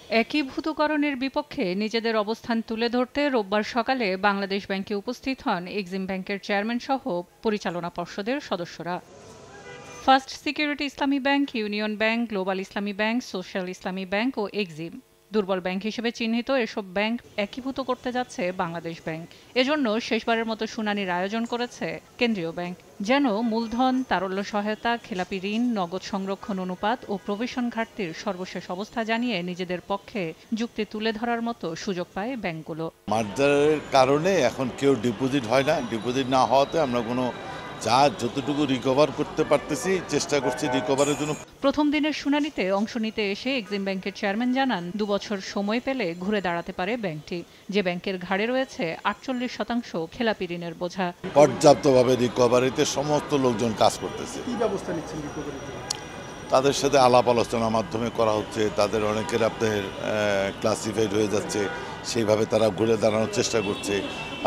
একীভূতকরণের বিপক্ষে নিজেদের অবস্থান তুলে ধরতে রোববার সকালে বাংলাদেশ ব্যাংকে উপস্থিত হন এক্সিম ব্যাংকের চেয়ারম্যান সহ পরিচালনা পর্ষদের সদস্যরা। ফার্স্ট সিকিউরিটি ইসলামী ব্যাংক, ইউনিয়ন ব্যাংক, গ্লোবাল ইসলামী ব্যাংক, সোশ্যাল ইসলামী ব্যাংক ও এক্সিম দুর্বল ব্যাংক হিসেবে চিহ্নিত এসব ব্যাংক একীভূত করতে যাচ্ছে বাংলাদেশ ব্যাংক। এজন্য শেষবারের মতো শুনানির আয়োজন করেছে কেন্দ্রীয় ব্যাংক, যেন মূলধন, তারল্য সহায়তা, খেলাপি ঋণ, নগদ সংরক্ষণ অনুপাত ও প্রভিশন ঘাটতির সর্বশেষ অবস্থা জানিয়ে নিজেদের পক্ষে যুক্তি তুলে ধরার মতো সুযোগ পায় ব্যাংকগুলো। মার্জারের কারণে এখন কেউ ডিপোজিট হয় না। ডিপোজিট না হওয়াতে আমরা কোনো যতটুকু রিকভার করতে পারতেছি চেষ্টা করছি রিকভারের জন্য। প্রথম দিনের শুনানিতে অংশ নিতে এসে এক্সিম ব্যাংকের চেয়ারম্যান জানান, ২ বছর সময় পেলে ঘুরে দাঁড়াতে পারে ব্যাংকটি, যে ব্যাংকের ঘাড়ে রয়েছে ৪৮% খেলাপি ঋণের বোঝা। পর্যাপ্তভাবে রিকভারিতে সমস্ত লোকজন কাজ করতেছে। কি ব্যবস্থা নিচ্ছেন রিকভারিতে? তাদের সাথে আলাপ আলোচনার মাধ্যমে করা হচ্ছে। তাদের অনেকের আপনার ক্লাসিফাইড হয়ে যাচ্ছে, সেইভাবে তারা ঘুরে দাঁড়ানোর চেষ্টা করছে।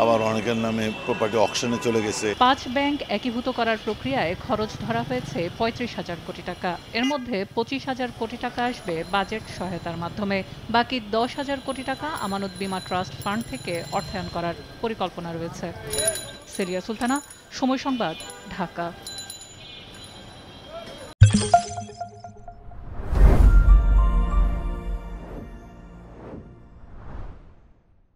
আবার অনেকের নামে প্রপার্টি অকশনে চলে গেছে। ৫ ব্যাংক একীভূত করার প্রক্রিয়ায় খরচ ধরা হয়েছে ৩৫,০০০ কোটি টাকা। এর মধ্যে ২৫,০০০ কোটি টাকা আসবে বাজেট সহায়তার মাধ্যমে, বাকি ১০,০০০ কোটি টাকা আমানত বীমা ট্রাস্ট ফান্ড থেকে অর্থায়ন করার পরিকল্পনা রয়েছে। সেলিয়া সুলতানা, সময় সংবাদ, ঢাকা।